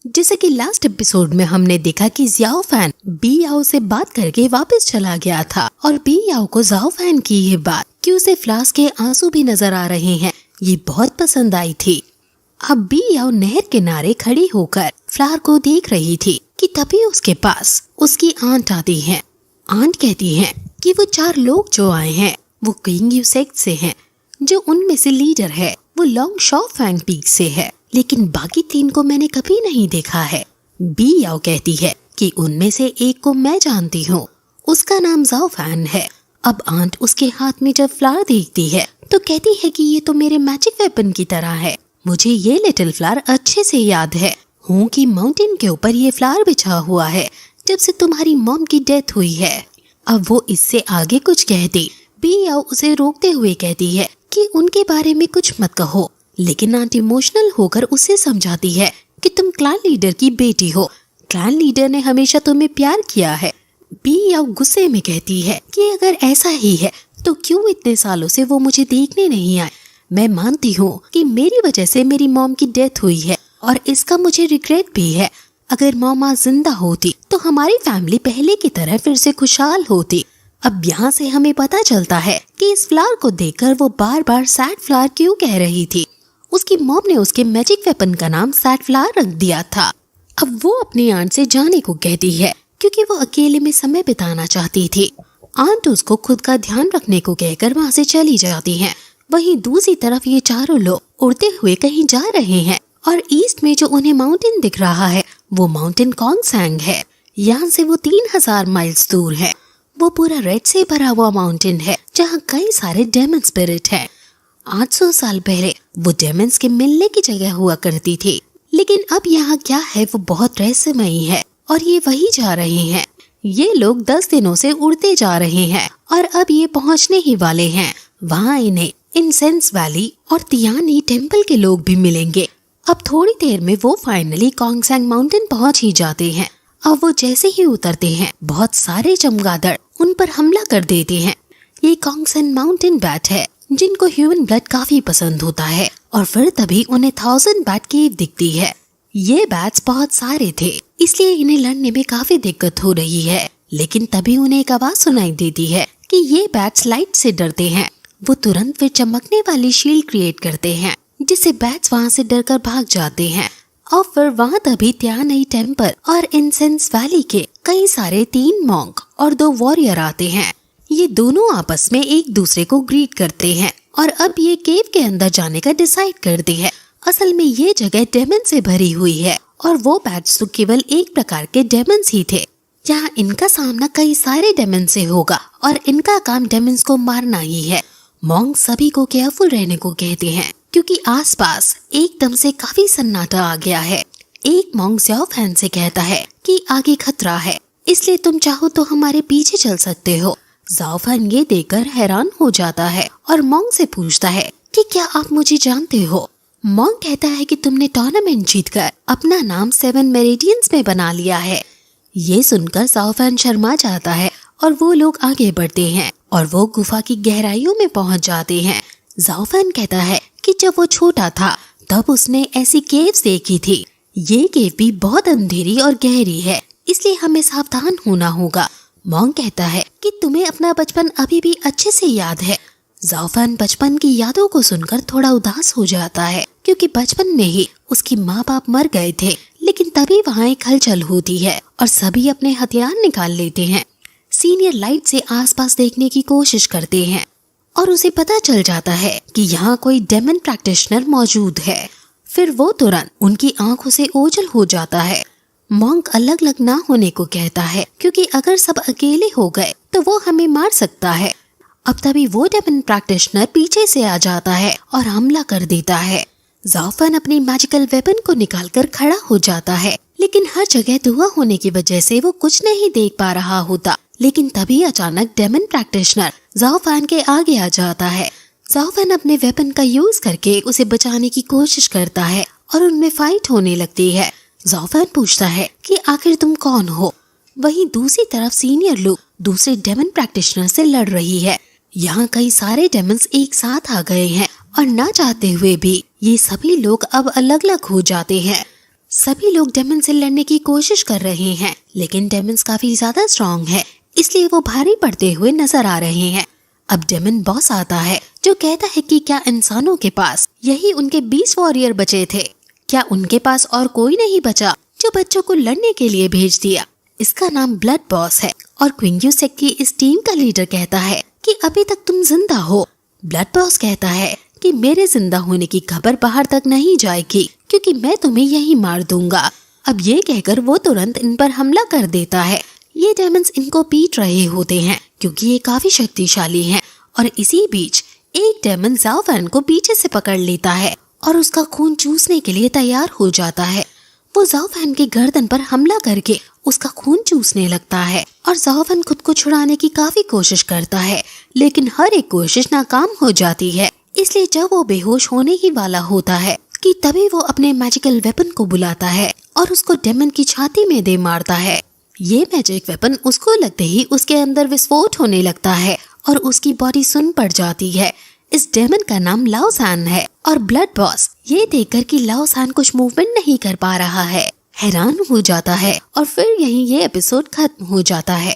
जैसे कि last episode में हमने देखा कि ज़ाओ फैन बी याओ से बात करके वापस चला गया था और बी याओ को ज़ाओ फैन की ये बात कि उसे फ्लास्क के आंसू भी नजर आ रहे हैं ये बहुत पसंद आई थी। अब बी याओ नहर किनारे खड़ी होकर फ्लावर को देख रही थी कि तभी उसके पास उसकी आंट आती है। आंट कहती है कि वो 4 लोग जो आए हैं वो किंग यू सेक्ट से हैं, जो उनमें से लीडर है वो लॉन्ग शॉ फैंग पीक से है, लेकिन बाकी 3 को मैंने कभी नहीं देखा है। बी याओ कहती है कि उनमें से एक को मैं जानती हूँ, उसका नाम ज़ाओ फैन है। अब आंट उसके हाथ में जब फ्लावर देखती है तो कहती है कि ये तो मेरे मैजिक वेपन की तरह है। मुझे ये लिटिल फ्लावर अच्छे से याद है हूँ कि माउंटेन के ऊपर ये फ्लावर बिछा हुआ है जब से तुम्हारी मॉम की डेथ हुई है। अब वो इससे आगे कुछ कहती, बी याओ उसे रोकते हुए कहती है कि उनके बारे में कुछ मत कहो, लेकिन आंट इमोशनल होकर उसे समझाती है कि तुम क्लैन लीडर की बेटी हो, क्लैन लीडर ने हमेशा तुम्हें प्यार किया है। बी याओ गुस्से में कहती है कि अगर ऐसा ही है तो क्यों इतने सालों से वो मुझे देखने नहीं आए। मैं मानती हूँ कि मेरी वजह से मेरी मॉम की डेथ हुई है और इसका मुझे रिग्रेट भी है। अगर मॉम आज जिंदा होती तो हमारी फैमिली पहले की तरह फिर से खुशहाल होती। अब यहाँ से हमें पता चलता है कि इस फ्लावर को देखकर वो बार बार सैड फ्लावर क्यों कह रही थी। उसकी मॉम ने उसके मैजिक वेपन का नाम सैड फ्लावर रख दिया था। अब वो अपनी आंट से जाने को कहती है क्योंकि वो अकेले में समय बिताना चाहती थी। आंट उसको खुद का ध्यान रखने को कहकर वहाँ से चली जाती है। वहीं दूसरी तरफ ये 4 लोग उड़ते हुए कहीं जा रहे हैं और ईस्ट में जो उन्हें माउंटेन दिख रहा है वो माउंटेन कोंगसैंग है। यहाँ से वो 3000 माइल्स दूर है। वो पूरा रेड से भरा हुआ माउंटेन है जहाँ कई सारे डेमन स्पिरिट हैं। 800 साल पहले वो डेमन्स के मिलने की जगह हुआ करती थी, लेकिन अब यहाँ क्या है वो बहुत रहस्यमयी है और ये वही जा रहे हैं। ये लोग 10 दिनों से उड़ते जा रहे हैं और अब ये पहुँचने ही वाले हैं। वहाँ इन्हें इंसेंस वैली और तियानी टेम्पल के लोग भी मिलेंगे। अब थोड़ी देर में वो फाइनली कोंगसैंग माउंटेन पहुँच ही जाते हैं। अब वो जैसे ही उतरते हैं बहुत सारे चमगादड़ उन पर हमला कर देते हैं। ये कोंगसैंग माउंटेन बैट है जिनको ह्यूमन ब्लड काफी पसंद होता है और फिर तभी उन्हें 1000 बैट केव दिखती है। ये बैट्स बहुत सारे थे इसलिए इन्हें लड़ने में काफी दिक्कत हो रही है, लेकिन तभी उन्हें एक आवाज सुनाई देती है कि ये बैट्स लाइट से डरते हैं। वो तुरंत फिर चमकने वाली शील्ड क्रिएट करते हैं जिससे बैट्स वहाँ से डरकर भाग जाते हैं। और फिर वहाँ तभी त्यानई टेम्पल और इंसेंस वैली के कई सारे 3 मॉन्क और 2 वॉरियर आते हैं। ये दोनों आपस में एक दूसरे को ग्रीट करते हैं और अब ये केव के अंदर जाने का डिसाइड करते हैं। असल में ये जगह डेमन से भरी हुई है और वो बैट्स तो केवल एक प्रकार के डेमन्स ही थे। यहाँ इनका सामना कई सारे डेमन से होगा और इनका काम डेमन्स को मारना ही है। मॉन्क सभी को केयरफुल रहने को कहते हैं क्योंकि आसपास एकदम से काफी सन्नाटा आ गया है। एक मॉन्क ज़ाओ फैन से कहता है कि आगे खतरा है, इसलिए तुम चाहो तो हमारे पीछे चल सकते हो। ज़ाओ फैन ये देखकर हैरान हो जाता है और मॉन्क से पूछता है कि क्या आप मुझे जानते हो। मॉन्क कहता है कि तुमने टूर्नामेंट जीतकर अपना नाम 7 मेरिडियंस में बना लिया है। ये सुनकर ज़ाओ फैन शर्मा जाता है और वो लोग आगे बढ़ते हैं और वो गुफा की गहराइयों में पहुंच जाते हैं। ज़ाओ फैन कहता है कि जब वो छोटा था तब उसने ऐसी केव्स देखी थी। ये केव भी बहुत अंधेरी और गहरी है, इसलिए हमें सावधान होना होगा। मॉन्क कहता है कि तुम्हें अपना बचपन अभी भी अच्छे से याद है। ज़ाओ फैन बचपन की यादों को सुनकर थोड़ा उदास हो जाता है क्योंकि बचपन में ही उसकी माँ बाप मर गए थे, लेकिन तभी वहाँ एक हलचल होती है और सभी अपने हथियार निकाल लेते हैं। सीनियर लाइट से आसपास देखने की कोशिश करते हैं और उसे पता चल जाता है कि यहाँ कोई डेमन प्रैक्टिशनर मौजूद है। फिर वो तुरंत उनकी आंखों से ओझल हो जाता है। मॉन्क अलग अलग ना होने को कहता है क्योंकि अगर सब अकेले हो गए तो वो हमें मार सकता है। अब तभी वो डेमन प्रैक्टिशनर पीछे से आ जाता है और हमला कर देता है। ज़ाओ फैन अपनी मैजिकल वेपन को निकालकर खड़ा हो जाता है, लेकिन हर जगह धुआं होने की वजह से वो कुछ नहीं देख पा रहा होता। लेकिन तभी अचानक डेमन प्रैक्टिशनर ज़ाओ फैन के आगे आ जाता है। ज़ाओ फैन अपने वेपन का यूज करके उसे बचाने की कोशिश करता है और उनमें फाइट होने लगती है। ज़ाओ फैन पूछता है कि आखिर तुम कौन हो। वहीं दूसरी तरफ सीनियर लोग दूसरे डेमन प्रैक्टिशनर से लड़ रही है। यहाँ कई सारे डेमन्स एक साथ आ गए हैं और ना चाहते हुए भी ये सभी लोग अब अलग अलग हो जाते हैं। सभी लोग डेमन से लड़ने की कोशिश कर रहे हैं, लेकिन डेमन्स काफी ज्यादा स्ट्रॉन्ग है, इसलिए वो भारी पड़ते हुए नजर आ रहे हैं। अब डेमन बॉस आता है जो कहता है कि क्या इंसानों के पास यही उनके 20 वॉरियर बचे थे? क्या उनके पास और कोई नहीं बचा जो बच्चों को लड़ने के लिए भेज दिया? इसका नाम ब्लड बॉस है और क्वीन यूसेक की इस टीम का लीडर कहता है कि अभी तक तुम जिंदा हो। ब्लड बॉस कहता है कि मेरे जिंदा होने की खबर बाहर तक नहीं जाएगी क्योंकि मैं तुम्हें यही मार दूंगा। अब ये कहकर वो तुरंत इन पर हमला कर देता है। ये डेमन्स इनको पीट रहे होते हैं क्योंकि ये काफी शक्तिशाली हैं और इसी बीच एक डेमन ज़ाओ फैन को पीछे से पकड़ लेता है और उसका खून चूसने के लिए तैयार हो जाता है। वो ज़ाओ फैन के गर्दन पर हमला करके उसका खून चूसने लगता है और ज़ाओ फैन खुद को छुड़ाने की काफी कोशिश करता है, लेकिन हर एक कोशिश नाकाम हो जाती है। इसलिए जब वो बेहोश होने ही वाला होता है कि तभी वो अपने मैजिकल वेपन को बुलाता है और उसको डेमन की छाती में दे मारता है। ये मैजिक वेपन उसको लगते ही उसके अंदर विस्फोट होने लगता है और उसकी बॉडी सुन पड़ जाती है। इस डेमन का नाम लाओ सान है और ब्लड बॉस ये देखकर कि लाओ सान कुछ मूवमेंट नहीं कर पा रहा है हैरान हो जाता है और फिर यहीं ये एपिसोड खत्म हो जाता है।